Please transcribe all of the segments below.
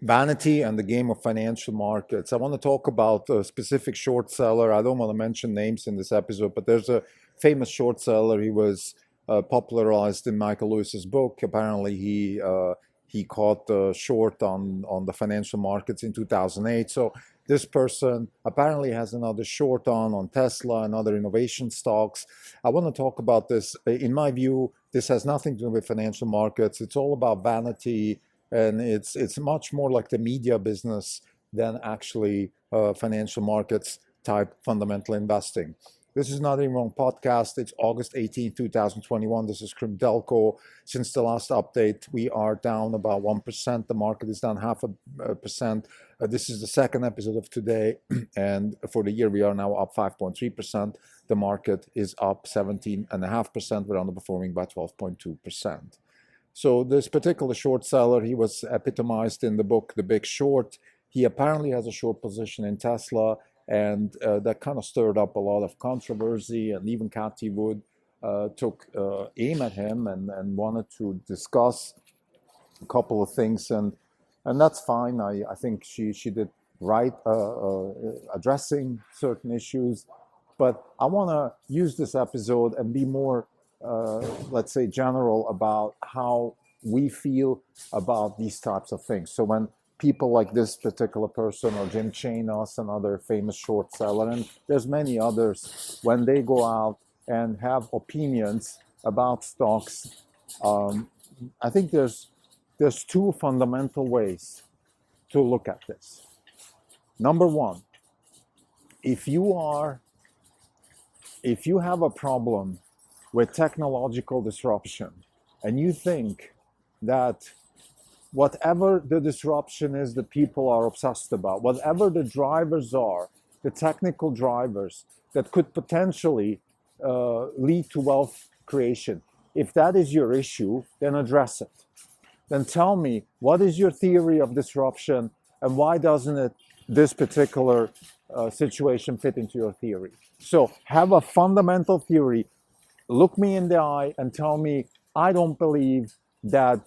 vanity and the game of financial markets. I want to talk about a specific short seller. I don't want to mention names in this episode, but there's a famous short seller. He was popularized in Michael Lewis's book. Apparently, he caught the short on the financial markets in 2008. So this person apparently has another short on Tesla and other innovation stocks. I want to talk about this. In my view, this has nothing to do with financial markets. It's all about vanity, and it's much more like the media business than actually financial markets type fundamental investing. This is Not Even Wrong podcast. It's August 18, 2021. This is Krim Delco. Since the last update, we are down about 1%. The market is down 0.5%. This is the second episode of today. And for the year, we are now up 5.3%. The market is up 17.5%. We're underperforming by 12.2%. So this particular short seller, he was epitomized in the book, The Big Short. He apparently has a short position in Tesla, and that kind of stirred up a lot of controversy, and even Cathie Wood took aim at him and wanted to discuss a couple of things, and that's fine. I think she did right addressing certain issues, but I want to use this episode and be more let's say general about how we feel about these types of things. So when people like this particular person or Jim Chanos, another famous short seller, and there's many others, when they go out and have opinions about stocks, I think there's two fundamental ways to look at this. Number one, if you have a problem with technological disruption, and you think that whatever the disruption is that people are obsessed about, whatever the drivers are, the technical drivers that could potentially lead to wealth creation, if that is your issue, then address it. Then tell me, what is your theory of disruption, and why doesn't this particular situation fit into your theory? So have a fundamental theory. Look me in the eye and tell me, I don't believe that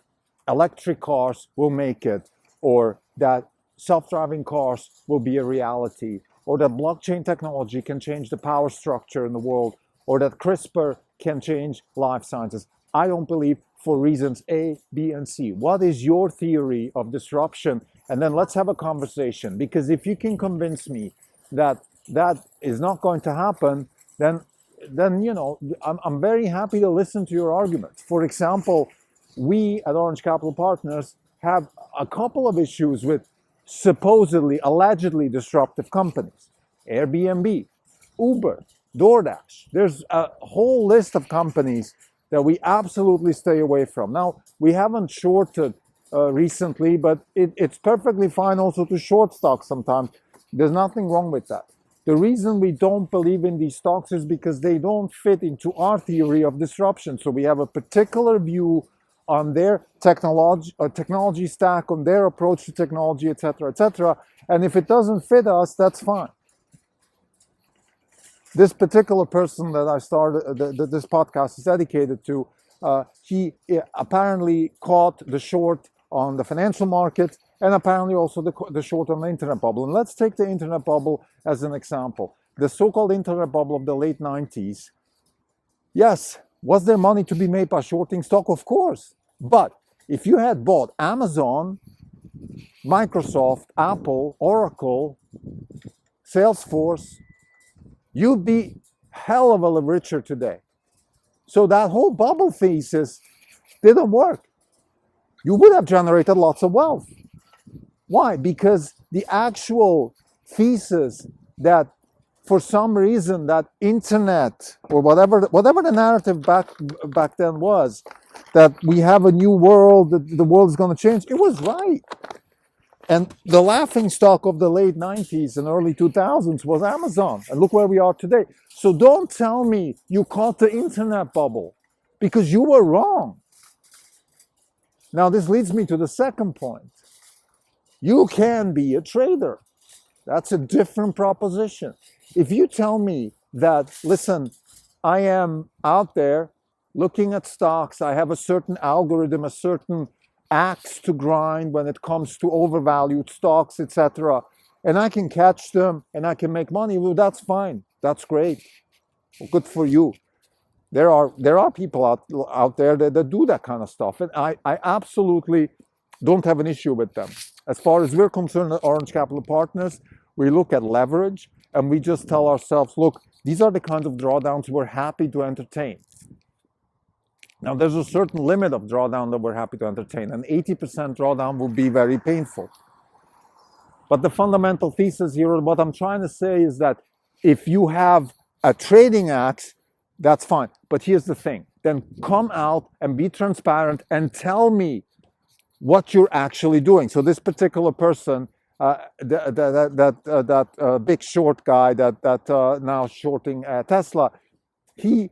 electric cars will make it, or that self-driving cars will be a reality, or that blockchain technology can change the power structure in the world, or that CRISPR can change life sciences. I don't believe, for reasons A, B, and C. What is your theory of disruption? And then let's have a conversation, because if you can convince me that that is not going to happen, then I'm very happy to listen to your arguments. For example, we at Orange Capital Partners have a couple of issues with supposedly, allegedly disruptive companies. Airbnb, Uber, DoorDash. There's a whole list of companies that we absolutely stay away from. Now, we haven't shorted recently, but it's perfectly fine also to short stocks sometimes. There's nothing wrong with that. The reason we don't believe in these stocks is because they don't fit into our theory of disruption. So we have a particular view on their technology stack, on their approach to technology, etc., etc. And if it doesn't fit us, that's fine. This particular person that I started, this podcast is dedicated to, he apparently caught the short on the financial market, and apparently also the short on the internet bubble. And let's take the internet bubble as an example. The so-called internet bubble of the late 90s. Yes, was there money to be made by shorting stock? Of course. But if you had bought Amazon, Microsoft, Apple, Oracle, Salesforce, you'd be hell of a lot richer today. So that whole bubble thesis didn't work. You would have generated lots of wealth. Why? Because the actual thesis that for some reason that internet or whatever the narrative back then was, that we have a new world, that the world is going to change, it was right. And the laughing stock of the late 90s and early 2000s was Amazon. And look where we are today. So don't tell me you caught the internet bubble, because you were wrong. Now this leads me to the second point. You can be a trader. That's a different proposition. If you tell me that, listen, I am out there looking at stocks, I have a certain algorithm, a certain axe to grind when it comes to overvalued stocks, etc. And I can catch them and I can make money. Well, that's fine. That's great. Well, good for you. There are people out there that do that kind of stuff. And I absolutely don't have an issue with them. As far as we're concerned at Orange Capital Partners, we look at leverage and we just tell ourselves, look, these are the kinds of drawdowns we're happy to entertain. Now, there's a certain limit of drawdown that we're happy to entertain. An 80% drawdown would be very painful. But the fundamental thesis here, what I'm trying to say is that if you have a trading axe, that's fine. But here's the thing. Then come out and be transparent and tell me what you're actually doing. So this particular person, that big short guy that now shorting Tesla, he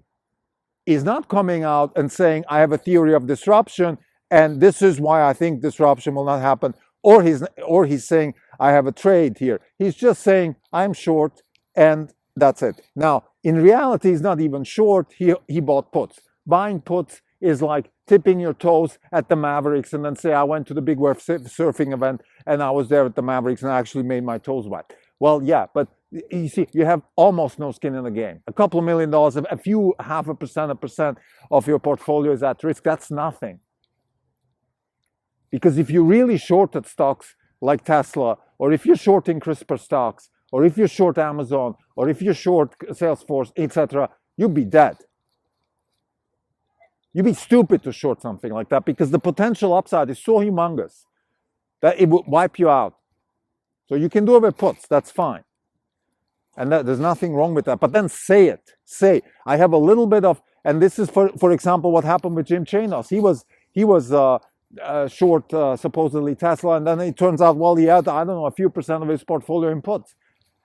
is not coming out and saying, I have a theory of disruption, and this is why I think disruption will not happen. Or he's saying, I have a trade here. He's just saying, I'm short, and that's it. Now, in reality, he's not even short. He bought puts. Buying puts is like tipping your toes at the Mavericks and then say, I went to the big wave surfing event and I was there at the Mavericks and I actually made my toes wet. Well, yeah, but you see, you have almost no skin in the game. A couple of $1 million, a few 0.5% of your portfolio is at risk. That's nothing. Because if you really shorted stocks like Tesla, or if you're shorting CRISPR stocks, or if you're short Amazon, or if you're short Salesforce, etc., you'd be dead. You'd be stupid to short something like that because the potential upside is so humongous that it would wipe you out. So you can do it with puts, that's fine. And there's nothing wrong with that. But then say it. Say, I have a little bit of, and this is, for example, what happened with Jim Chanos. He was short supposedly Tesla, and then it turns out, well, he had, I don't know, a few percent of his portfolio in puts.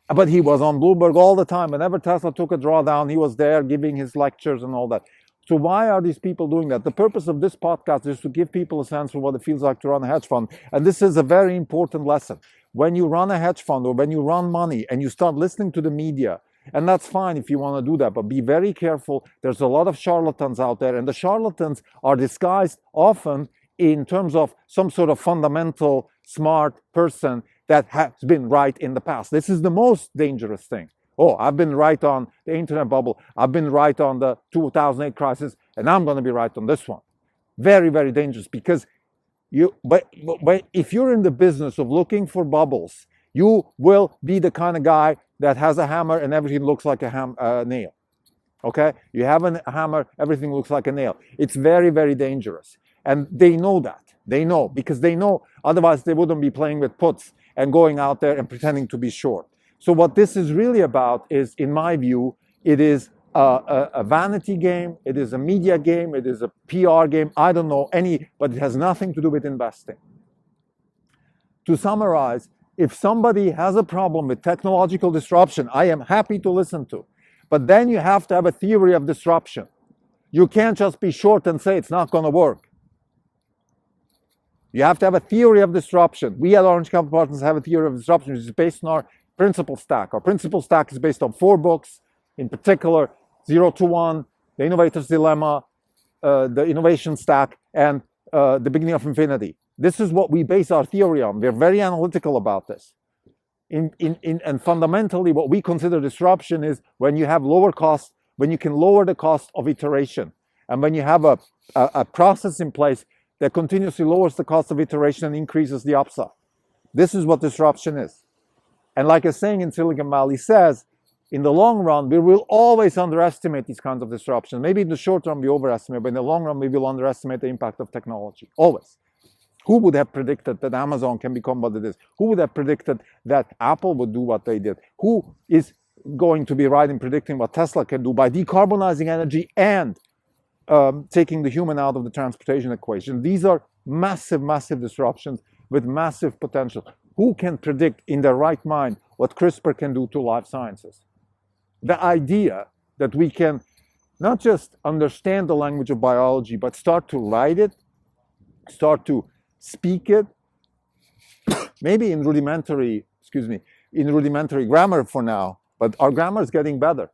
But he was on Bloomberg all the time. Whenever Tesla took a drawdown, he was there giving his lectures and all that. So why are these people doing that? The purpose of this podcast is to give people a sense of what it feels like to run a hedge fund. And this is a very important lesson. When you run a hedge fund or when you run money and you start listening to the media, and that's fine if you want to do that, but be very careful. There's a lot of charlatans out there, and the charlatans are disguised often in terms of some sort of fundamental smart person that has been right in the past. This is the most dangerous thing. Oh, I've been right on the internet bubble. I've been right on the 2008 crisis, and I'm going to be right on this one. Very, very dangerous because but if you're in the business of looking for bubbles, you will be the kind of guy that has a hammer and everything looks like a nail. Okay? You have a hammer, everything looks like a nail. It's very, very dangerous. And they know that. They know, because they know, otherwise they wouldn't be playing with puts and going out there and pretending to be short. So what this is really about is, in my view, it is a vanity game, it is a media game, it is a PR game, I don't know but it has nothing to do with investing. To summarize, if somebody has a problem with technological disruption, I am happy to listen to. But then you have to have a theory of disruption. You can't just be short and say it's not going to work. You have to have a theory of disruption. We at Orange Capital Partners have a theory of disruption which is based on our principal stack. Our principal stack is based on 4 books, in particular 0 to 1, The Innovator's Dilemma, The Innovation Stack, and The Beginning of Infinity. This is what we base our theory on. We're very analytical about this. And fundamentally, what we consider disruption is when you have lower cost, when you can lower the cost of iteration, and when you have a process in place that continuously lowers the cost of iteration and increases the upside. This is what disruption is. And like a saying in Silicon Valley says, in the long run, we will always underestimate these kinds of disruptions. Maybe in the short run we overestimate, but in the long run we will underestimate the impact of technology. Always. Who would have predicted that Amazon can become what it is? Who would have predicted that Apple would do what they did? Who is going to be right in predicting what Tesla can do by decarbonizing energy and taking the human out of the transportation equation? These are massive, massive disruptions with massive potential. Who can predict in their right mind what CRISPR can do to life sciences? The idea that we can not just understand the language of biology, but start to write it, start to speak it, maybe in rudimentary grammar for now, but our grammar is getting better.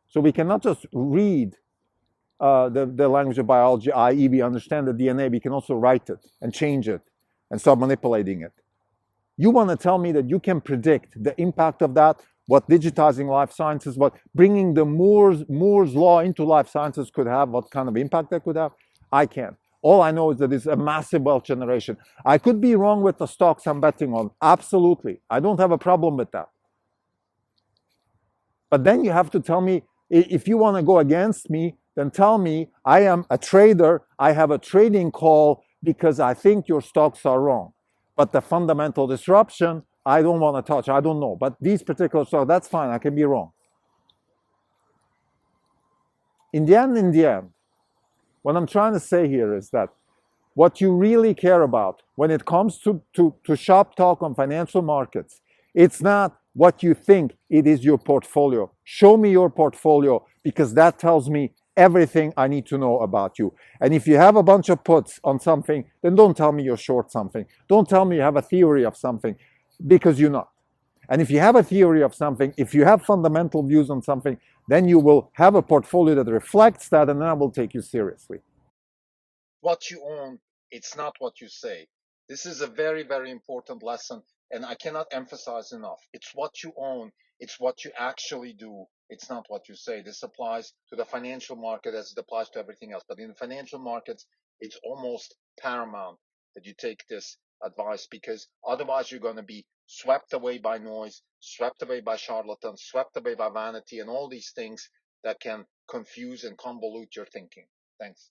So we can not just read the language of biology, i.e., we understand the DNA, we can also write it and change it and start manipulating it. You want to tell me that you can predict the impact of that, what digitizing life sciences, what bringing the Moore's law into life sciences could have, what kind of impact that could have? I can't. All I know is that it's a massive wealth generation. I could be wrong with the stocks I'm betting on. Absolutely. I don't have a problem with that. But then you have to tell me, if you want to go against me, then tell me I am a trader. I have a trading call because I think your stocks are wrong. But the fundamental disruption, I don't want to touch. I don't know. But these particular stocks, that's fine. I can be wrong. In the end, what I'm trying to say here is that what you really care about when it comes to shop talk on financial markets, it's not what you think, it is your portfolio. Show me your portfolio because that tells me everything I need to know about you. And if you have a bunch of puts on something, then don't tell me you're short something. Don't tell me you have a theory of something because you're not. And if you have a theory of something, if you have fundamental views on something, then you will have a portfolio that reflects that, and then I will take you seriously. What you own, it's not what you say. This is a very, very important lesson, and I cannot emphasize enough. It's what you own, it's what you actually do. It's not what you say. This applies to the financial market as it applies to everything else. But in the financial markets, it's almost paramount that you take this advice because otherwise you're going to be swept away by noise, swept away by charlatans, swept away by vanity, and all these things that can confuse and convolute your thinking. Thanks.